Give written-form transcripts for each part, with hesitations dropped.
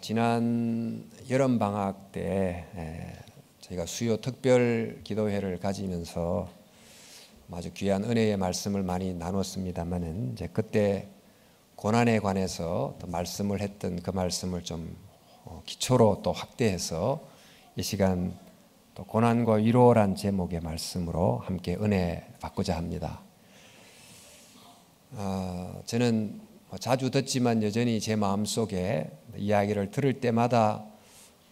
지난 여름 방학 때 저희가 수요 특별 기도회를 가지면서 아주 귀한 은혜의 말씀을 많이 나눴습니다만은 이제 그때 고난에 관해서 또 말씀을 했던 그 말씀을 좀 기초로 또 확대해서 이 시간 또 고난과 위로란 제목의 말씀으로 함께 은혜 받고자 합니다. 저는 자주 듣지만 여전히 제 마음속에 이야기를 들을 때마다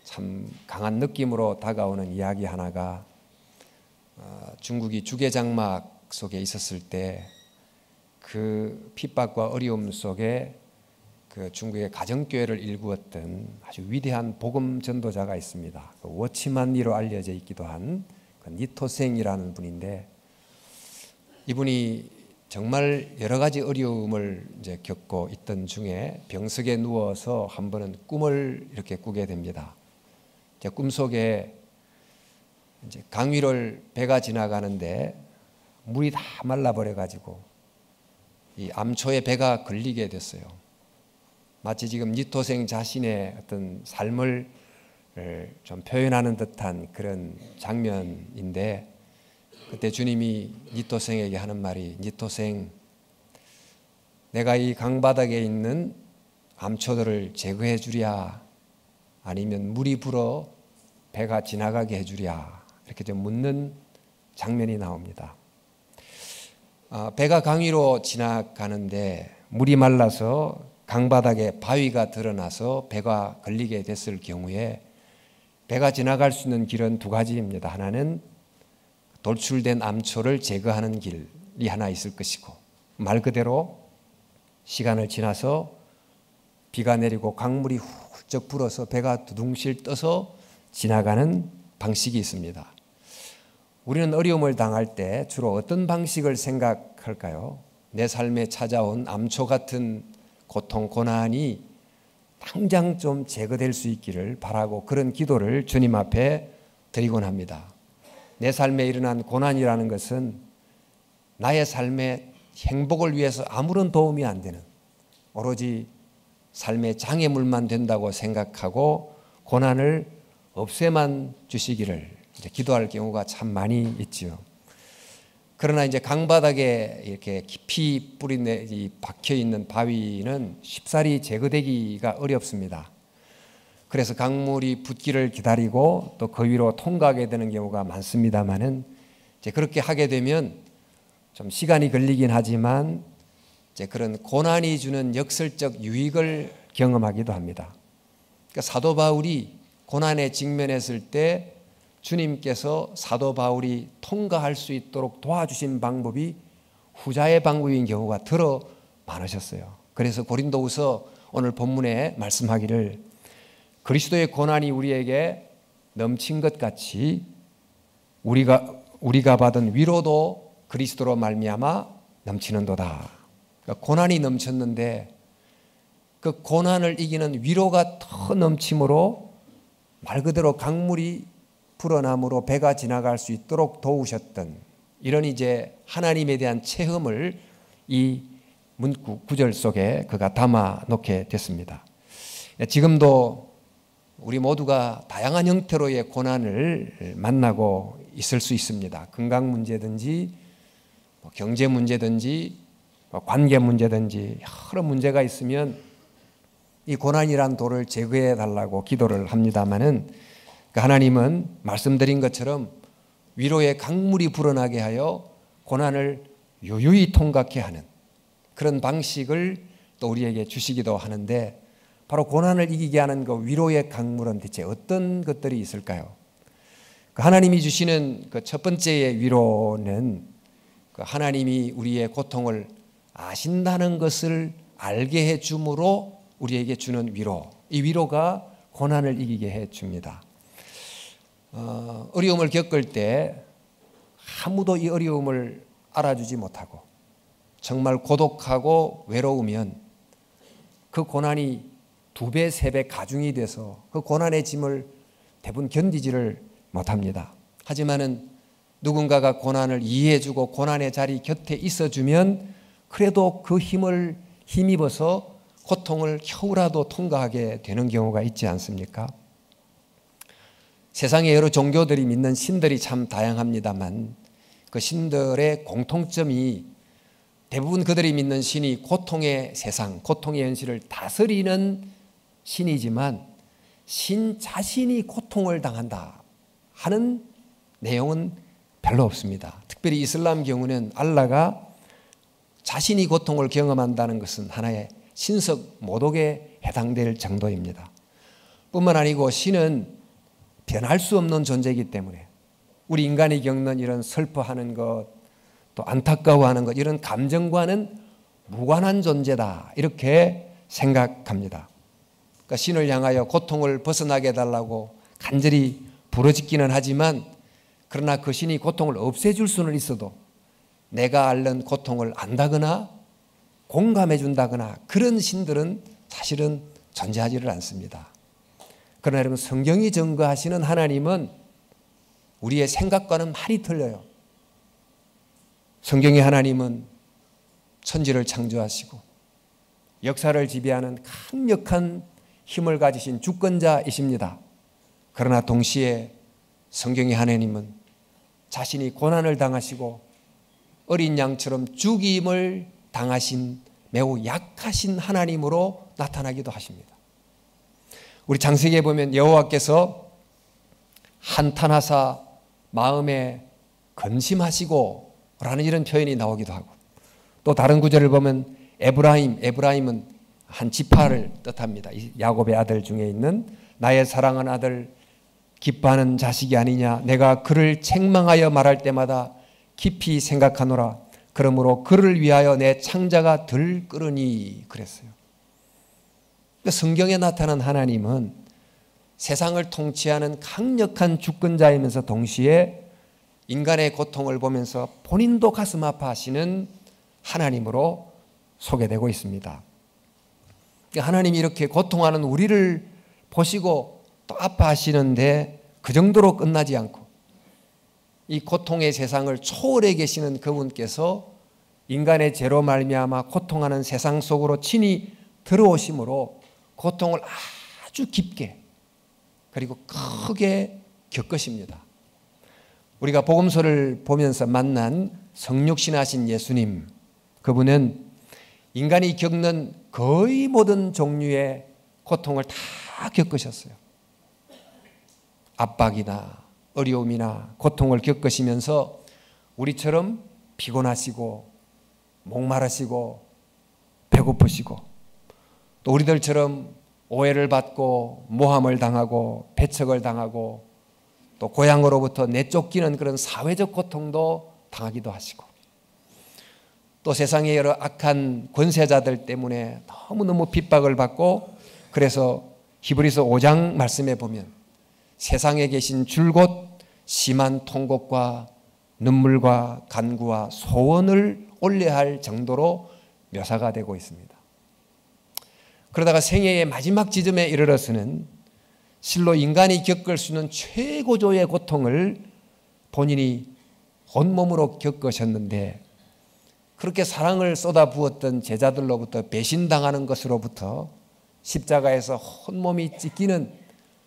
참 강한 느낌으로 다가오는 이야기 하나가 중국이 주계장막 속에 있었을 때 그 핍박과 어려움 속에 그 중국의 가정교회를 일구었던 아주 위대한 복음 전도자가 있습니다. 그 워치만리로 알려져 있기도 한 그 니토생이라는 분인데, 이분이 정말 여러 가지 어려움을 이제 겪고 있던 중에 병석에 누워서 한 번은 꿈을 이렇게 꾸게 됩니다. 제 꿈속에 이제 강 위를 배가 지나가는데 물이 다 말라버려 가지고 이 암초에 배가 걸리게 됐어요. 마치 지금 니토생 자신의 어떤 삶을 좀 표현하는 듯한 그런 장면인데, 그때 주님이 니토생에게 하는 말이, 니토생, 내가 이 강바닥에 있는 암초들을 제거해 주랴, 아니면 물이 불어 배가 지나가게 해 주랴, 이렇게 좀 묻는 장면이 나옵니다. 배가 강 위로 지나가는데 물이 말라서 강바닥에 바위가 드러나서 배가 걸리게 됐을 경우에 배가 지나갈 수 있는 길은 두 가지입니다. 하나는 돌출된 암초를 제거하는 길이 하나 있을 것이고, 말 그대로 시간을 지나서 비가 내리고 강물이 훌쩍 불어서 배가 두둥실 떠서 지나가는 방식이 있습니다. 우리는 어려움을 당할 때 주로 어떤 방식을 생각할까요? 내 삶에 찾아온 암초 같은 고통, 고난이 당장 좀 제거될 수 있기를 바라고 그런 기도를 주님 앞에 드리곤 합니다. 내 삶에 일어난 고난이라는 것은 나의 삶의 행복을 위해서 아무런 도움이 안 되는, 오로지 삶의 장애물만 된다고 생각하고 고난을 없애만 주시기를 이제 기도할 경우가 참 많이 있죠. 그러나 이제 강바닥에 이렇게 깊이 박혀 있는 바위는 쉽사리 제거되기가 어렵습니다. 그래서 강물이 붓기를 기다리고 또 그 위로 통과하게 되는 경우가 많습니다만은, 이제 그렇게 하게 되면 좀 시간이 걸리긴 하지만 이제 그런 고난이 주는 역설적 유익을 경험하기도 합니다. 그러니까 사도 바울이 고난에 직면했을 때 주님께서 사도 바울이 통과할 수 있도록 도와주신 방법이 후자의 방법인 경우가 더러 많으셨어요. 그래서 고린도후서 오늘 본문에 말씀하기를, 그리스도의 고난이 우리에게 넘친 것 같이 우리가 받은 위로도 그리스도로 말미암아 넘치는도다. 그러니까 고난이 넘쳤는데 그 고난을 이기는 위로가 더 넘침으로 말 그대로 강물이 불어남으로 배가 지나갈 수 있도록 도우셨던, 이런 이제 하나님에 대한 체험을 이 문구 구절 속에 그가 담아 놓게 됐습니다. 지금도 우리 모두가 다양한 형태로의 고난을 만나고 있을 수 있습니다. 건강 문제든지 경제 문제든지 관계 문제든지 여러 문제가 있으면 이 고난이란 돌을 제거해 달라고 기도를 합니다마는, 하나님은 말씀드린 것처럼 위로의 강물이 불어나게 하여 고난을 유유히 통과케 하는 그런 방식을 또 우리에게 주시기도 하는데, 바로 고난을 이기게 하는 그 위로의 강물은 대체 어떤 것들이 있을까요? 하나님이 주시는 그 첫 번째의 위로는 그 하나님이 우리의 고통을 아신다는 것을 알게 해 줌으로 우리에게 주는 위로, 이 위로가 고난을 이기게 해 줍니다. 어려움을 겪을 때 아무도 이 어려움을 알아주지 못하고 정말 고독하고 외로우면 그 고난이 2배, 3배 가중이 돼서 그 고난의 짐을 대부분 견디지를 못합니다. 하지만은 누군가가 고난을 이해해주고 고난의 자리 곁에 있어주면 그래도 그 힘을 힘입어서 고통을 겨우라도 통과하게 되는 경우가 있지 않습니까? 세상에 여러 종교들이 믿는 신들이 참 다양합니다만 그 신들의 공통점이 대부분 그들이 믿는 신이 고통의 세상, 고통의 현실을 다스리는 신이지만 신 자신이 고통을 당한다 하는 내용은 별로 없습니다. 특별히 이슬람 경우는 알라가 자신이 고통을 경험한다는 것은 하나의 신석 모독에 해당될 정도입니다. 뿐만 아니고 신은 변할 수 없는 존재이기 때문에 우리 인간이 겪는 이런 슬퍼하는 것, 또 안타까워하는 것, 이런 감정과는 무관한 존재다 이렇게 생각합니다. 그러니까 신을 향하여 고통을 벗어나게 해달라고 간절히 부르짖기는 하지만 그러나 그 신이 고통을 없애줄 수는 있어도 내가 앓는 고통을 안다거나 공감해 준다거나 그런 신들은 사실은 존재하지를 않습니다. 그러나 여러분, 성경이 증거하시는 하나님은 우리의 생각과는 말이 틀려요. 성경의 하나님은 천지를 창조하시고 역사를 지배하는 강력한 힘을 가지신 주권자이십니다. 그러나 동시에 성경의 하나님은 자신이 고난을 당하시고 어린 양처럼 죽임을 당하신 매우 약하신 하나님으로 나타나기도 하십니다. 우리 창세기에 보면 여호와께서 한탄하사 마음에 근심하시고 라는 이런 표현이 나오기도 하고, 또 다른 구절을 보면 에브라임은 한 지파를 뜻합니다. 야곱의 아들 중에 있는 나의 사랑하는 아들 기뻐하는 자식이 아니냐, 내가 그를 책망하여 말할 때마다 깊이 생각하노라. 그러므로 그를 위하여 내 창자가 들끓으니 그랬어요. 성경에 나타난 하나님은 세상을 통치하는 강력한 주권자이면서 동시에 인간의 고통을 보면서 본인도 가슴 아파하시는 하나님으로 소개되고 있습니다. 하나님이 이렇게 고통하는 우리를 보시고 또 아파하시는데 그 정도로 끝나지 않고 이 고통의 세상을 초월해 계시는 그분께서 인간의 죄로 말미암아 고통하는 세상 속으로 친히 들어오심으로 고통을 아주 깊게 그리고 크게 겪으십니다. 우리가 복음서를 보면서 만난 성육신하신 예수님, 그분은 인간이 겪는 거의 모든 종류의 고통을 다 겪으셨어요. 압박이나 어려움이나 고통을 겪으시면서 우리처럼 피곤하시고 목마르시고 배고프시고 또 우리들처럼 오해를 받고 모함을 당하고 배척을 당하고 또 고향으로부터 내쫓기는 그런 사회적 고통도 당하기도 하시고 또 세상의 여러 악한 권세자들 때문에 너무너무 핍박을 받고, 그래서 히브리서 5장 말씀에 보면 세상에 계신 줄곧 심한 통곡과 눈물과 간구와 소원을 올려야 할 정도로 묘사가 되고 있습니다. 그러다가 생애의 마지막 지점에 이르러서는 실로 인간이 겪을 수 있는 최고조의 고통을 본인이 온몸으로 겪으셨는데, 그렇게 사랑을 쏟아부었던 제자들로부터 배신당하는 것으로부터 십자가에서 온몸이 찢기는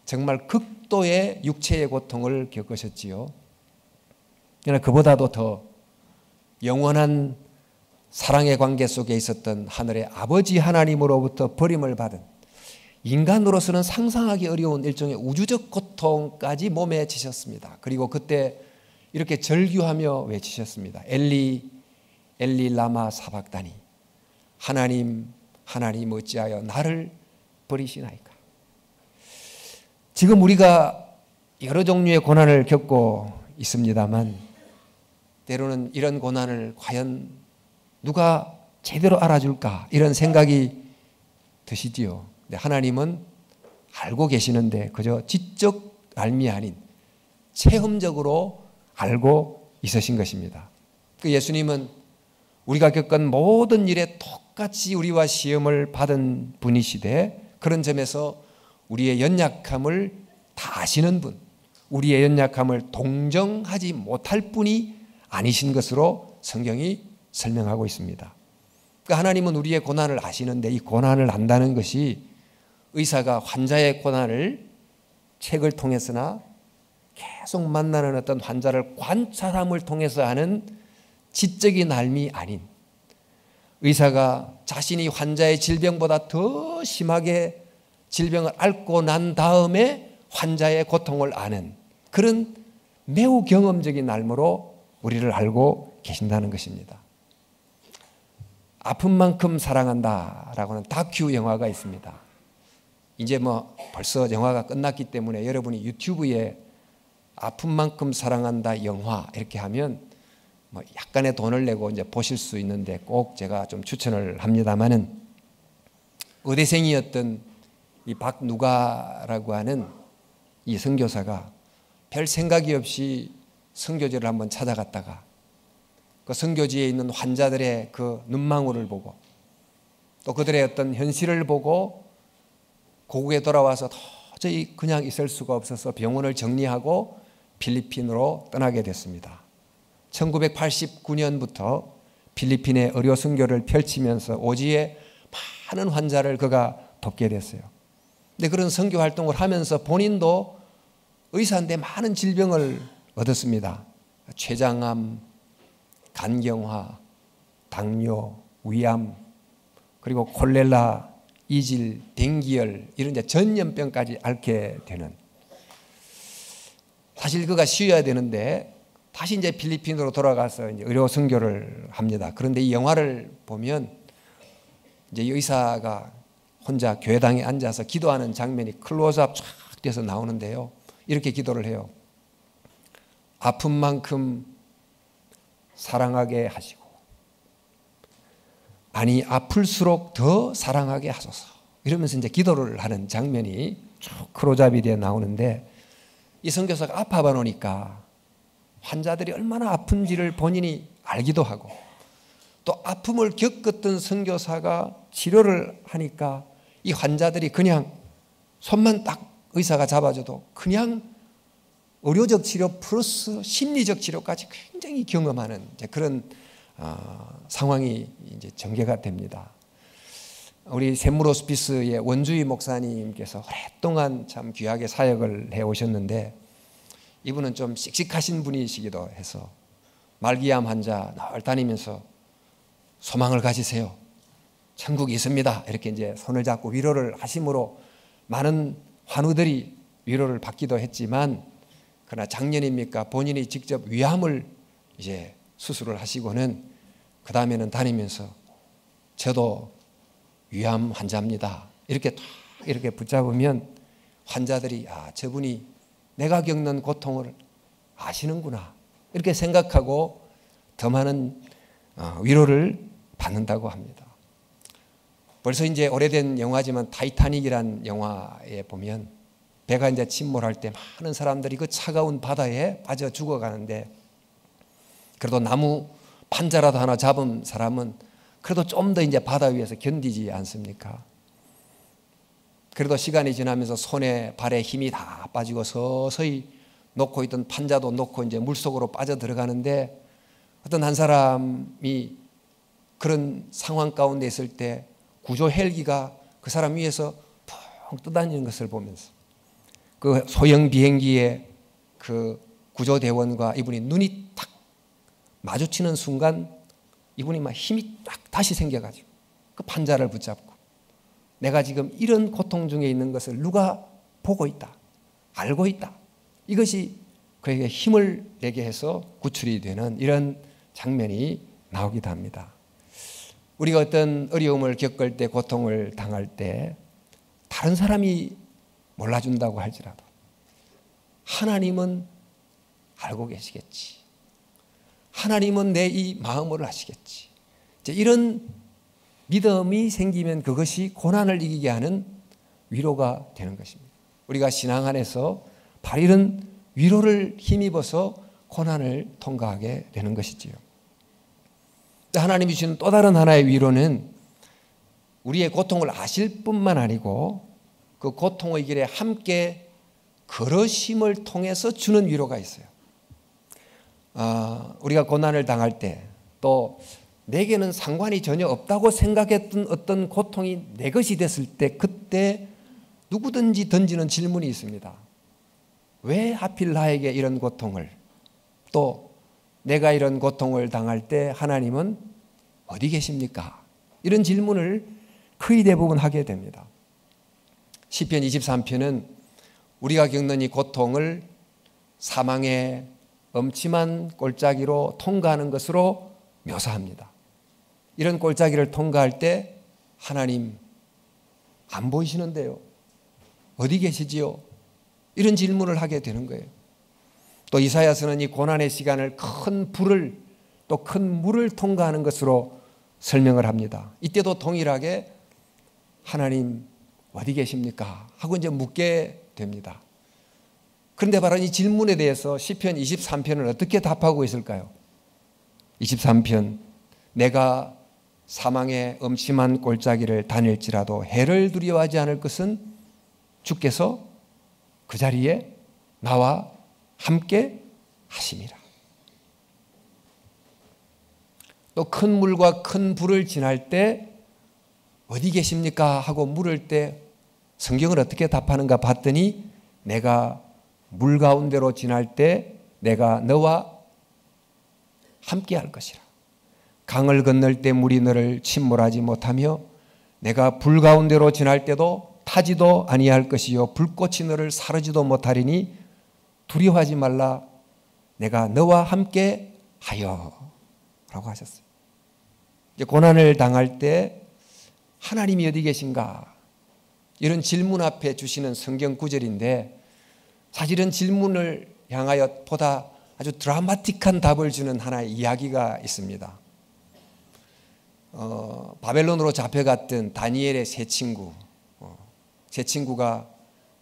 정말 극도의 육체의 고통을 겪으셨지요. 그러나 그보다도 더 영원한 사랑의 관계 속에 있었던 하늘의 아버지 하나님으로부터 버림을 받은 인간으로서는 상상하기 어려운 일종의 우주적 고통까지 몸에 지셨습니다. 그리고 그때 이렇게 절규하며 외치셨습니다. 엘리 엘리 라마 사박다니, 하나님 하나님 어찌하여 나를 버리시나이까. 지금 우리가 여러 종류의 고난을 겪고 있습니다만 때로는 이런 고난을 과연 누가 제대로 알아줄까 이런 생각이 드시지요. 근데 하나님은 알고 계시는데 그저 지적 알미 아닌 체험적으로 알고 있으신 것입니다. 그 예수님은 우리가 겪은 모든 일에 똑같이 우리와 시험을 받은 분이시되, 그런 점에서 우리의 연약함을 다 아시는 분, 우리의 연약함을 동정하지 못할 분이 아니신 것으로 성경이 설명하고 있습니다. 그러니까 하나님은 우리의 고난을 아시는데 이 고난을 안다는 것이 의사가 환자의 고난을 책을 통해서나 계속 만나는 어떤 환자를 관찰함을 통해서 하는 지적인 삶이 아닌, 의사가 자신이 환자의 질병보다 더 심하게 질병을 앓고 난 다음에 환자의 고통을 아는 그런 매우 경험적인 삶으로 우리를 알고 계신다는 것입니다. 아픈 만큼 사랑한다라고 하는 다큐 영화가 있습니다. 이제 뭐 벌써 영화가 끝났기 때문에 여러분이 유튜브에 아픈 만큼 사랑한다 영화 이렇게 하면 뭐 약간의 돈을 내고 이제 보실 수 있는데 꼭 제가 좀 추천을 합니다만은, 의대생이었던 이 박누가라고 하는 이 선교사가 별 생각이 없이 선교지를 한번 찾아갔다가 그 선교지에 있는 환자들의 그 눈망울을 보고 또 그들의 어떤 현실을 보고 고국에 돌아와서 도저히 그냥 있을 수가 없어서 병원을 정리하고 필리핀으로 떠나게 됐습니다. 1989년부터 필리핀의 의료 선교를 펼치면서 오지에 많은 환자를 그가 돕게 됐어요. 근데 그런 선교 활동을 하면서 본인도 의사인데 많은 질병을 얻었습니다. 췌장암, 간경화, 당뇨, 위암, 그리고 콜레라, 이질, 댕기열 이런 이제 전염병까지 앓게 되는, 사실 그가 쉬어야 되는데 다시 이제 필리핀으로 돌아가서 이제 의료 선교를 합니다. 그런데 이 영화를 보면 이제 의사가 혼자 교회당에 앉아서 기도하는 장면이 클로즈업 쫙 돼서 나오는데요. 이렇게 기도를 해요. 아픈 만큼 사랑하게 하시고, 아니 아플수록 더 사랑하게 하소서. 이러면서 이제 기도를 하는 장면이 쭉 클로즈업이 되어 나오는데, 이 선교사가 아파봐 놓으니까 환자들이 얼마나 아픈지를 본인이 알기도 하고, 또 아픔을 겪었던 선교사가 치료를 하니까 이 환자들이 그냥 손만 딱 의사가 잡아줘도 그냥 의료적 치료 플러스 심리적 치료까지 굉장히 경험하는 이제 그런 상황이 이제 전개가 됩니다. 우리 샘물 호스피스의 원주희 목사님께서 오랫동안 참 귀하게 사역을 해 오셨는데, 이분은 좀 씩씩하신 분이시기도 해서 말기암 환자 늘 다니면서 소망을 가지세요. 천국이 있습니다. 이렇게 이제 손을 잡고 위로를 하심으로 많은 환우들이 위로를 받기도 했지만, 그러나 작년입니까 본인이 직접 위암을 이제 수술을 하시고는 그 다음에는 다니면서 저도 위암 환자입니다. 이렇게 딱 이렇게 붙잡으면 환자들이 저분이 내가 겪는 고통을 아시는구나 이렇게 생각하고 더 많은 위로를 받는다고 합니다. 벌써 이제 오래된 영화지만 타이타닉이라는 영화에 보면 배가 이제 침몰할 때 많은 사람들이 그 차가운 바다에 빠져 죽어가는데, 그래도 나무 판자라도 하나 잡은 사람은 그래도 좀 더 이제 바다 위에서 견디지 않습니까? 그래도 시간이 지나면서 손에 발에 힘이 다 빠지고 서서히 놓고 있던 판자도 놓고 이제 물속으로 빠져 들어가는데, 어떤 한 사람이 그런 상황 가운데 있을 때 구조 헬기가 그 사람 위에서 펑 떠다니는 것을 보면서 그 소형 비행기의 그 구조대원과 이분이 눈이 탁 마주치는 순간 이분이 막 힘이 딱 다시 생겨가지고 그 판자를 붙잡고, 내가 지금 이런 고통 중에 있는 것을 누가 보고 있다, 알고 있다, 이것이 그에게 힘을 내게 해서 구출이 되는 이런 장면이 나오기도 합니다. 우리가 어떤 어려움을 겪을 때, 고통을 당할 때 다른 사람이 몰라준다고 할지라도 하나님은 알고 계시겠지, 하나님은 내 이 마음을 아시겠지, 이런 믿음이 생기면 그것이 고난을 이기게 하는 위로가 되는 것입니다. 우리가 신앙 안에서 바로 이런 위로를 힘입어서 고난을 통과하게 되는 것이지요. 하나님이 주시는 또 다른 하나의 위로는 우리의 고통을 아실 뿐만 아니고 그 고통의 길에 함께 걸으심을 통해서 주는 위로가 있어요. 우리가 고난을 당할 때, 또 내게는 상관이 전혀 없다고 생각했던 어떤 고통이 내 것이 됐을 때 그때 누구든지 던지는 질문이 있습니다. 왜 하필 나에게 이런 고통을, 또 내가 이런 고통을 당할 때 하나님은 어디 계십니까? 이런 질문을 거의 대부분 하게 됩니다. 시편 23편은 우리가 겪는 이 고통을 사망의 엄침한 골짜기로 통과하는 것으로 묘사합니다. 이런 골짜기를 통과할 때 하나님 안 보이시는데요? 어디 계시지요? 이런 질문을 하게 되는 거예요. 또 이사야서는 이 고난의 시간을 큰 불을, 또 큰 물을 통과하는 것으로 설명을 합니다. 이때도 동일하게 하나님 어디 계십니까? 하고 이제 묻게 됩니다. 그런데 바로 이 질문에 대해서 시편 23편은 어떻게 답하고 있을까요? 23편, 내가 사망의 엄침한 골짜기를 다닐지라도 해를 두려워하지 않을 것은 주께서 그 자리에 나와 함께 하심이라. 또 큰 물과 큰 불을 지날 때 어디 계십니까? 하고 물을 때 성경을 어떻게 답하는가 봤더니 내가 물 가운데로 지날 때 내가 너와 함께 할 것이라. 강을 건널 때 물이 너를 침몰하지 못하며 내가 불 가운데로 지날 때도 타지도 아니할 것이요 불꽃이 너를 사르지도 못하리니 두려워하지 말라. 내가 너와 함께 하여 라고 하셨어요. 이제 고난을 당할 때 하나님이 어디 계신가? 이런 질문 앞에 주시는 성경 구절인데 사실은 질문을 향하여 보다 아주 드라마틱한 답을 주는 하나의 이야기가 있습니다. 바벨론으로 잡혀갔던 다니엘의 세 친구가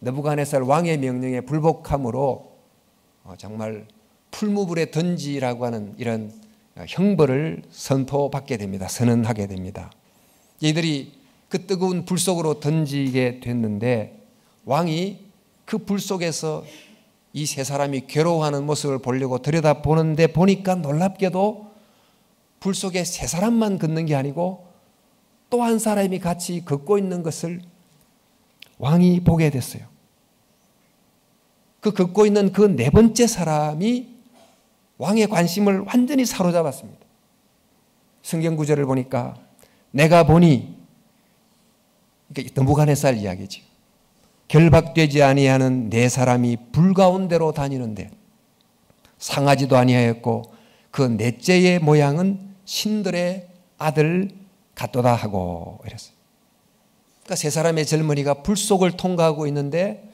느부갓네살 왕의 명령에 불복함으로 정말 풀무불에 던지라고 하는 이런 형벌을 선포받게 됩니다. 선언하게 됩니다. 이들이 그 뜨거운 불 속으로 던지게 됐는데 왕이 그 불 속에서 이 세 사람이 괴로워하는 모습을 보려고 들여다보는데 보니까 놀랍게도 불 속에 세 사람만 걷는 게 아니고 또 한 사람이 같이 걷고 있는 것을 왕이 보게 됐어요. 그 걷고 있는 그 네 번째 사람이 왕의 관심을 완전히 사로잡았습니다. 성경 구절을 보니까 내가 보니, 그러니까 느부갓네살 이야기죠. 결박되지 아니하는 네 사람이 불 가운데로 다니는데 상하지도 아니하였고 그 넷째의 모양은 신들의 아들 같도다 하고 이랬어요. 그러니까 세 사람의 젊은이가 불 속을 통과하고 있는데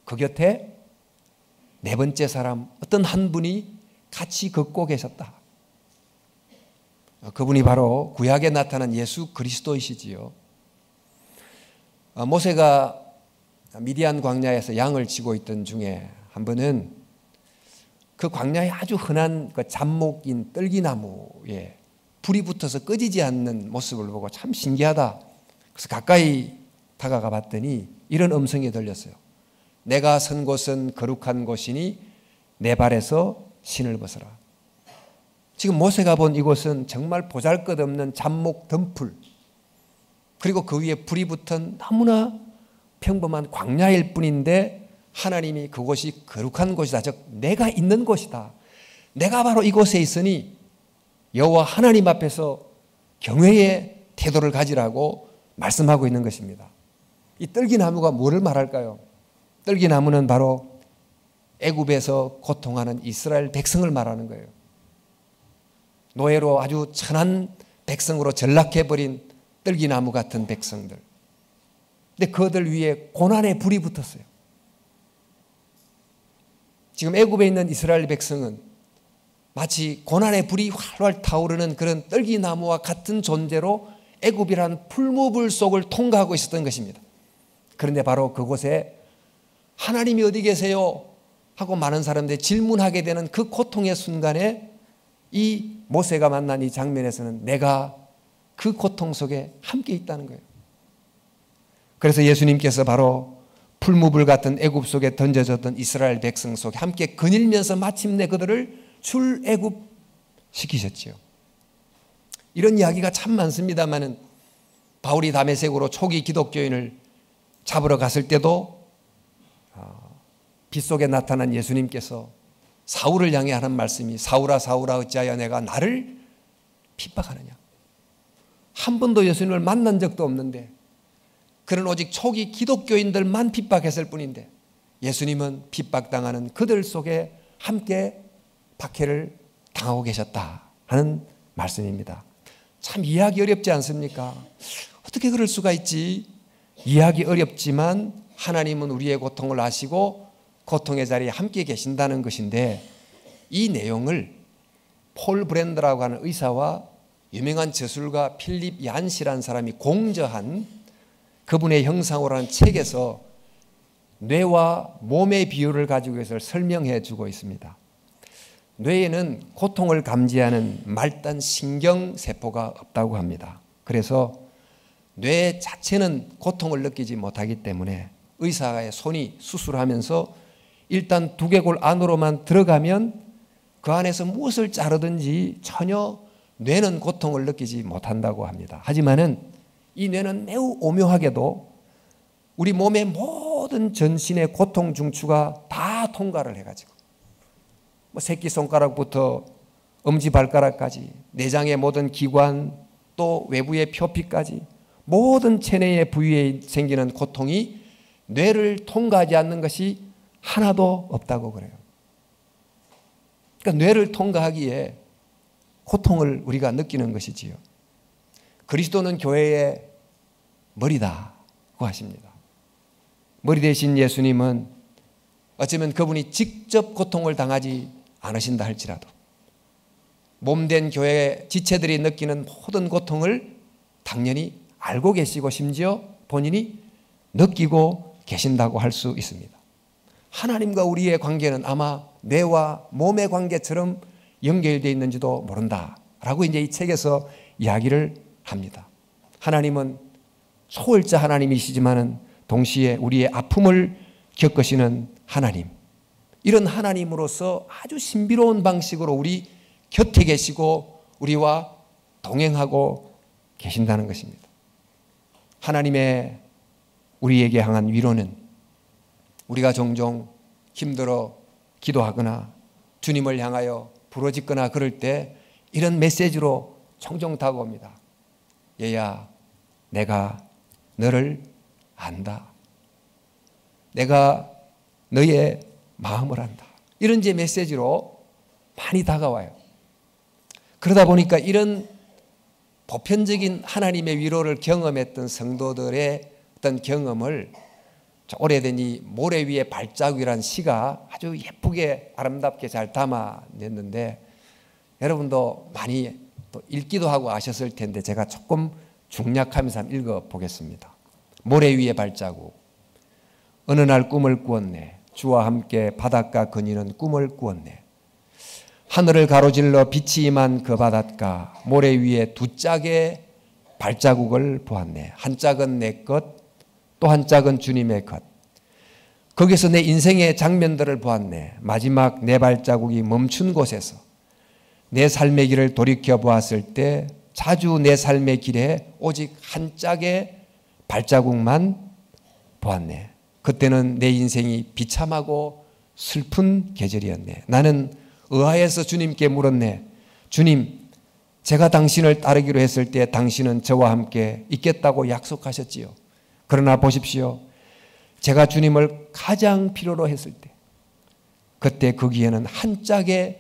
그 곁에 네 번째 사람 어떤 한 분이 같이 걷고 계셨다. 그분이 바로 구약에 나타난 예수 그리스도이시지요. 모세가 미디안 광야에서 양을 치고 있던 중에 한 번은 그 광야에 아주 흔한 그 잡목인 떨기나무에 불이 붙어서 꺼지지 않는 모습을 보고 참 신기하다. 그래서 가까이 다가가 봤더니 이런 음성이 들렸어요. 내가 선 곳은 거룩한 곳이니 내 발에서 신을 벗어라. 지금 모세가 본 이곳은 정말 보잘것없는 잡목 덤불, 그리고 그 위에 불이 붙은 너무나 평범한 광야일 뿐인데 하나님이 그곳이 거룩한 곳이다. 즉 내가 있는 곳이다. 내가 바로 이곳에 있으니 여호와 하나님 앞에서 경외의 태도를 가지라고 말씀하고 있는 것입니다. 이 떨기나무가 뭐를 말할까요? 떨기나무는 바로 애굽에서 고통하는 이스라엘 백성을 말하는 거예요. 노예로 아주 천한 백성으로 전락해버린 떨기나무 같은 백성들. 근데 그들 위에 고난의 불이 붙었어요. 지금 애굽에 있는 이스라엘 백성은 마치 고난의 불이 활활 타오르는 그런 떨기나무와 같은 존재로 애굽이라는 풀무불 속을 통과하고 있었던 것입니다. 그런데 바로 그곳에 하나님이 어디 계세요? 하고 많은 사람들이 질문하게 되는 그 고통의 순간에 이 모세가 만난 이 장면에서는 내가 그 고통 속에 함께 있다는 거예요. 그래서 예수님께서 바로 풀무불 같은 애굽 속에 던져졌던 이스라엘 백성 속에 함께 거닐면서 마침내 그들을 출애굽시키셨지요. 이런 이야기가 참 많습니다만은 바울이 다메섹으로 초기 기독교인을 잡으러 갔을 때도 빛 속에 나타난 예수님께서 사울을 향해 하는 말씀이 사울아 사울아 어찌하여 내가 나를 핍박하느냐. 한 번도 예수님을 만난 적도 없는데 그는 오직 초기 기독교인들만 핍박했을 뿐인데 예수님은 핍박당하는 그들 속에 함께 박해를 당하고 계셨다 하는 말씀입니다. 참 이해하기 어렵지 않습니까? 어떻게 그럴 수가 있지? 이해하기 어렵지만 하나님은 우리의 고통을 아시고 고통의 자리에 함께 계신다는 것인데 이 내용을 폴 브랜드라고 하는 의사와 유명한 저술가 필립 얀시라는 사람이 공저한 그분의 형상으로 하는 책에서 뇌와 몸의 비율을 가지고 해서 설명해 주고 있습니다. 뇌에는 고통을 감지하는 말단 신경세포가 없다고 합니다. 그래서 뇌 자체는 고통을 느끼지 못하기 때문에 의사의 손이 수술하면서 일단 두개골 안으로만 들어가면 그 안에서 무엇을 자르든지 전혀 뇌는 고통을 느끼지 못한다고 합니다. 하지만은 이 뇌는 매우 오묘하게도 우리 몸의 모든 전신의 고통 중추가 다 통과를 해가지고 새끼손가락부터 엄지발가락까지 내장의 모든 기관 또 외부의 표피까지 모든 체내의 부위에 생기는 고통이 뇌를 통과하지 않는 것이 하나도 없다고 그래요. 그러니까 뇌를 통과하기에 고통을 우리가 느끼는 것이지요. 그리스도는 교회의 머리다고 하십니다. 머리 대신 예수님은 어쩌면 그분이 직접 고통을 당하지 않으신다 할지라도 몸된 교회 지체들이 느끼는 모든 고통을 당연히 알고 계시고 심지어 본인이 느끼고 계신다고 할 수 있습니다. 하나님과 우리의 관계는 아마 뇌와 몸의 관계처럼 연결되어 있는지도 모른다라고 이제 이 책에서 이야기를 합니다. 하나님은 초월자 하나님이시지만은 동시에 우리의 아픔을 겪으시는 하나님. 이런 하나님으로서 아주 신비로운 방식으로 우리 곁에 계시고 우리와 동행하고 계신다는 것입니다. 하나님의 우리에게 향한 위로는 우리가 종종 힘들어 기도하거나 주님을 향하여 부러짓거나 그럴 때 이런 메시지로 종종 다가옵니다. 얘야, 내가 너를 안다. 내가 너의 마음을 안다. 이런 제 메시지로 많이 다가와요. 그러다 보니까 이런 보편적인 하나님의 위로를 경험했던 성도들의 어떤 경험을 오래된 이 모래 위의 발자국이라는 시가 아주 예쁘게 아름답게 잘 담아냈는데 여러분도 많이 또 읽기도 하고 아셨을 텐데 제가 조금 중략하면서 한번 읽어보겠습니다. 모래 위의 발자국. 어느 날 꿈을 꾸었네. 주와 함께 바닷가 거니는 꿈을 꾸었네. 하늘을 가로질러 빛이 임한 그 바닷가 모래 위에 두 짝의 발자국을 보았네. 한 짝은 내 것, 또 한 짝은 주님의 것. 거기서 내 인생의 장면들을 보았네. 마지막 내 발자국이 멈춘 곳에서 내 삶의 길을 돌이켜 보았을 때 자주 내 삶의 길에 오직 한 짝의 발자국만 보았네. 그때는 내 인생이 비참하고 슬픈 계절이었네. 나는 의아해서 주님께 물었네. 주님, 제가 당신을 따르기로 했을 때 당신은 저와 함께 있겠다고 약속하셨지요. 그러나 보십시오. 제가 주님을 가장 필요로 했을 때 그때 거기에는 한 짝의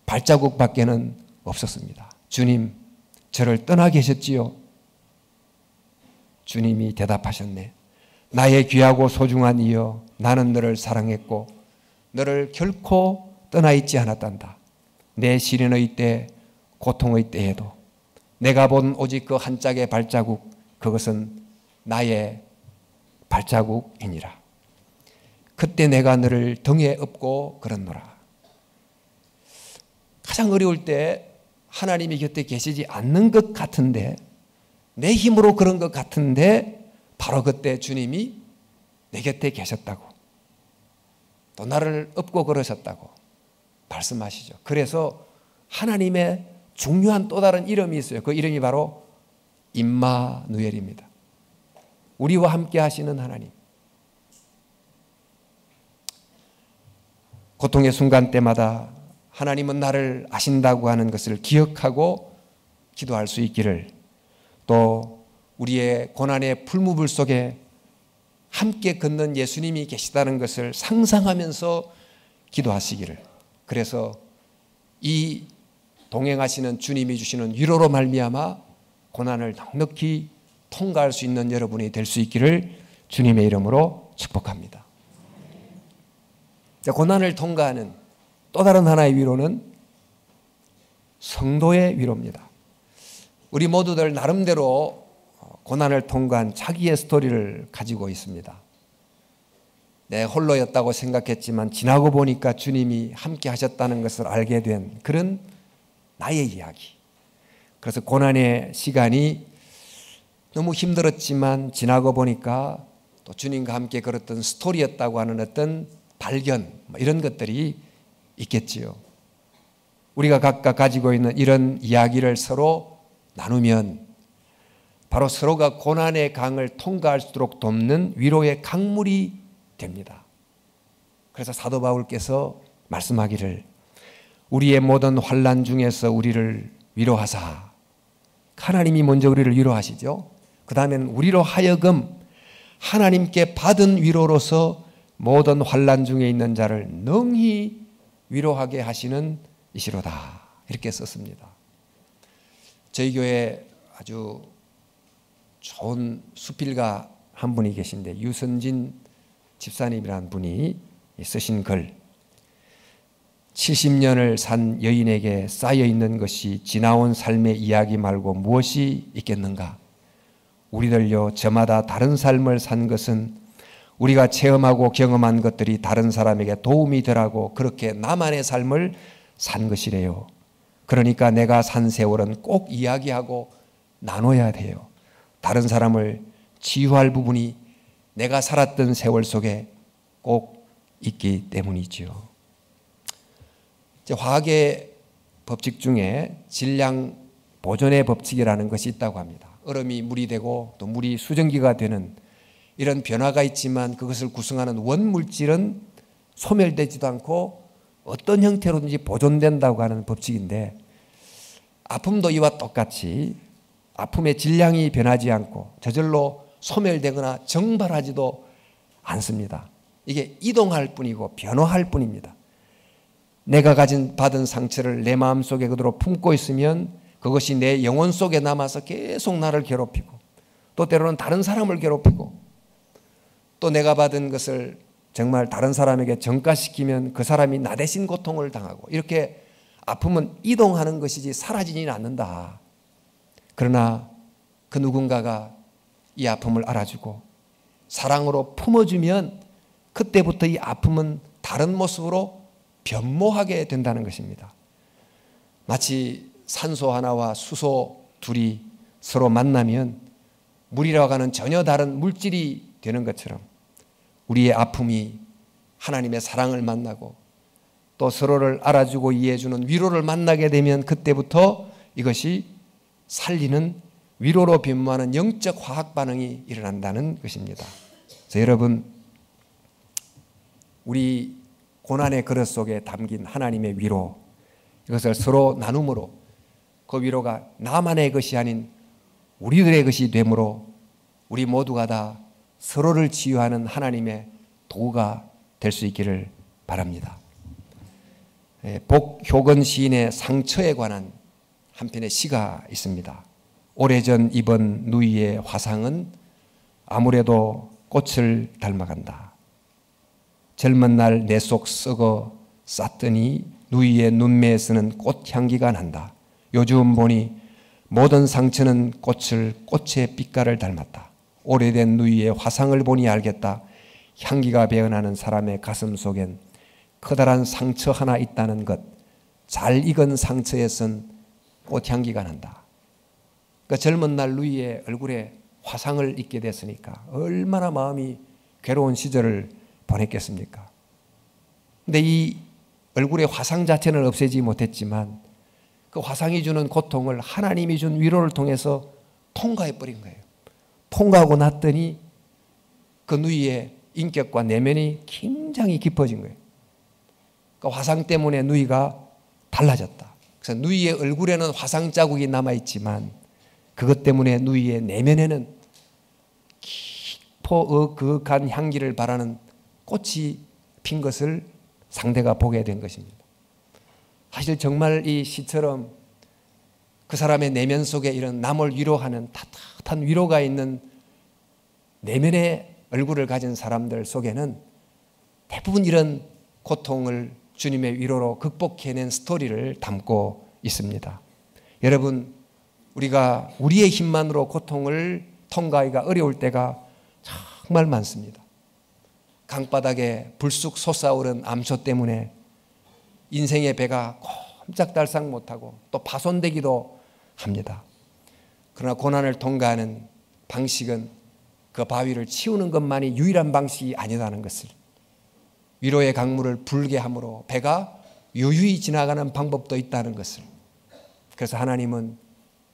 발자국밖에는 없었습니다. 주님, 저를 떠나 계셨지요. 주님이 대답하셨네. 나의 귀하고 소중한 이여, 나는 너를 사랑했고 너를 결코 떠나 있지 않았단다. 내 시련의 때, 고통의 때에도 내가 본 오직 그 한 짝의 발자국, 그것은 나의 발자국이니라. 그때 내가 너를 등에 업고 걸었노라. 가장 어려울 때 하나님이 곁에 계시지 않는 것 같은데, 내 힘으로 그런 것 같은데 바로 그때 주님이 내 곁에 계셨다고, 또 나를 업고 걸으셨다고 말씀하시죠. 그래서 하나님의 중요한 또 다른 이름이 있어요. 그 이름이 바로 임마누엘입니다. 우리와 함께 하시는 하나님. 고통의 순간 때마다 하나님은 나를 아신다고 하는 것을 기억하고 기도할 수 있기를, 또 우리의 고난의 풀무불 속에 함께 걷는 예수님이 계시다는 것을 상상하면서 기도하시기를, 그래서 이 동행하시는 주님이 주시는 위로로 말미암아 고난을 넉넉히 통과할 수 있는 여러분이 될 수 있기를 주님의 이름으로 축복합니다. 고난을 통과하는 또 다른 하나의 위로는 성도의 위로입니다. 우리 모두들 나름대로 고난을 통과한 자기의 스토리를 가지고 있습니다. 내 홀로였다고 생각했지만 지나고 보니까 주님이 함께 하셨다는 것을 알게 된 그런 나의 이야기. 그래서 고난의 시간이 너무 힘들었지만 지나고 보니까 또 주님과 함께 걸었던 스토리였다고 하는 어떤 발견, 이런 것들이 있겠지요. 우리가 각각 가지고 있는 이런 이야기를 서로 나누면 바로 서로가 고난의 강을 통과할 수 있도록 돕는 위로의 강물이 됩니다. 그래서 사도 바울께서 말씀하기를, 우리의 모든 환난 중에서 우리를 위로하사, 하나님이 먼저 우리를 위로하시죠. 그 다음에는 우리로 하여금 하나님께 받은 위로로서 모든 환난 중에 있는 자를 능히 위로하게 하시는 이시로다, 이렇게 썼습니다. 저희 교회에 아주 좋은 수필가 한 분이 계신데, 유선진 집사님이라는 분이 쓰신 글, 70년을 산 여인에게 쌓여있는 것이 지나온 삶의 이야기 말고 무엇이 있겠는가? 우리들요, 저마다 다른 삶을 산 것은 우리가 체험하고 경험한 것들이 다른 사람에게 도움이 되라고 그렇게 나만의 삶을 산 것이래요. 그러니까 내가 산 세월은 꼭 이야기하고 나눠야 돼요. 다른 사람을 치유할 부분이 내가 살았던 세월 속에 꼭 있기 때문이죠. 화학의 법칙 중에 질량 보존의 법칙이라는 것이 있다고 합니다. 얼음이 물이 되고 또 물이 수증기가 되는 이런 변화가 있지만 그것을 구성하는 원물질은 소멸되지도 않고 어떤 형태로든지 보존된다고 하는 법칙인데, 아픔도 이와 똑같이 아픔의 질량이 변하지 않고 저절로 소멸되거나 정발하지도 않습니다. 이게 이동할 뿐이고 변화할 뿐입니다. 내가 받은 상처를 내 마음속에 그대로 품고 있으면 그것이 내 영혼 속에 남아서 계속 나를 괴롭히고, 또 때로는 다른 사람을 괴롭히고, 또 내가 받은 것을 정말 다른 사람에게 전가시키면 그 사람이 나 대신 고통을 당하고, 이렇게 아픔은 이동하는 것이지 사라지지는 않는다. 그러나 그 누군가가 이 아픔을 알아주고 사랑으로 품어주면 그때부터 이 아픔은 다른 모습으로 변모하게 된다는 것입니다. 마치 산소 하나와 수소 둘이 서로 만나면 물이라고 하는 전혀 다른 물질이 되는 것처럼 우리의 아픔이 하나님의 사랑을 만나고 또 서로를 알아주고 이해해주는 위로를 만나게 되면 그때부터 이것이 살리는 위로로 변모하는 영적 화학 반응이 일어난다는 것입니다. 그래서 여러분, 우리 고난의 그릇 속에 담긴 하나님의 위로, 이것을 서로 나눔으로 그 위로가 나만의 것이 아닌 우리들의 것이 되므로 우리 모두가 다 서로를 치유하는 하나님의 도구가 될 수 있기를 바랍니다. 복효건 시인의 상처에 관한 한 편의 시가 있습니다. 오래전 입은 누이의 화상은 아무래도 꽃을 닮아간다. 젊은 날 내 속 썩어 쌌더니 누이의 눈매에서는 꽃향기가 난다. 요즘 보니 모든 상처는 꽃의 빛깔을 닮았다. 오래된 누이의 화상을 보니 알겠다. 향기가 배어나는 사람의 가슴 속엔 커다란 상처 하나 있다는 것. 잘 익은 상처에선 꽃향기가 난다. 그러니까 젊은 날 누이의 얼굴에 화상을 입게 됐으니까 얼마나 마음이 괴로운 시절을 보냈겠습니까? 근데 이 얼굴의 화상 자체는 없애지 못했지만 그 화상이 주는 고통을 하나님이 준 위로를 통해서 통과해 버린 거예요. 통과하고 났더니 그 누이의 인격과 내면이 굉장히 깊어진 거예요. 그 화상 때문에 누이가 달라졌다. 그래서 누이의 얼굴에는 화상 자국이 남아있지만 그것 때문에 누이의 내면에는 깊고 그윽한 향기를 바라는 꽃이 핀 것을 상대가 보게 된 것입니다. 사실 정말 이 시처럼 그 사람의 내면 속에 이런 남을 위로하는 따뜻한 위로가 있는 내면의 얼굴을 가진 사람들 속에는 대부분 이런 고통을 주님의 위로로 극복해낸 스토리를 담고 있습니다. 여러분, 우리가 우리의 힘만으로 고통을 통과하기가 어려울 때가 정말 많습니다. 강바닥에 불쑥 솟아오른 암초 때문에 인생의 배가 꼼짝달싹 못하고 또 파손되기도 합니다. 그러나 고난을 통과하는 방식은 그 바위를 치우는 것만이 유일한 방식이 아니라는 것을, 위로의 강물을 불게 함으로 배가 유유히 지나가는 방법도 있다는 것을, 그래서 하나님은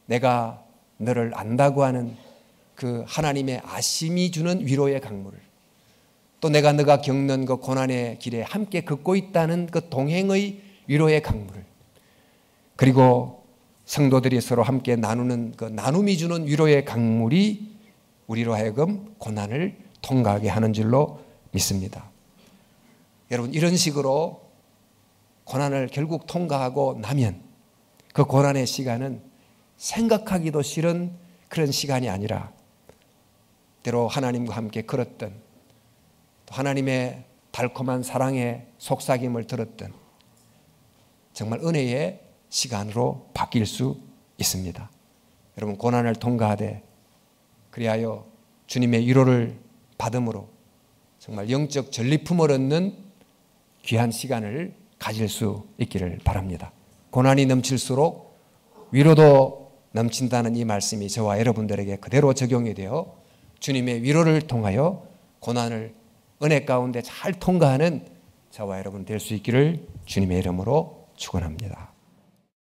내가 너를 안다고 하는 그 하나님의 아심이 주는 위로의 강물을, 또 내가 너가 겪는 그 고난의 길에 함께 걷고 있다는 그 동행의 위로의 강물을, 그리고 성도들이 서로 함께 나누는 그 나눔이 주는 위로의 강물이 우리로 하여금 고난을 통과하게 하는 줄로 믿습니다. 여러분, 이런 식으로 고난을 결국 통과하고 나면 그 고난의 시간은 생각하기도 싫은 그런 시간이 아니라 때로 하나님과 함께 걸었던, 또 하나님의 달콤한 사랑의 속삭임을 들었던 정말 은혜의 시간으로 바뀔 수 있습니다. 여러분, 고난을 통과하되 그리하여 주님의 위로를 받음으로 정말 영적 전리품을 얻는 귀한 시간을 가질 수 있기를 바랍니다. 고난이 넘칠수록 위로도 넘친다는 이 말씀이 저와 여러분들에게 그대로 적용이 되어 주님의 위로를 통하여 고난을 은혜 가운데 잘 통과하는 저와 여러분 될 수 있기를 주님의 이름으로 축원합니다.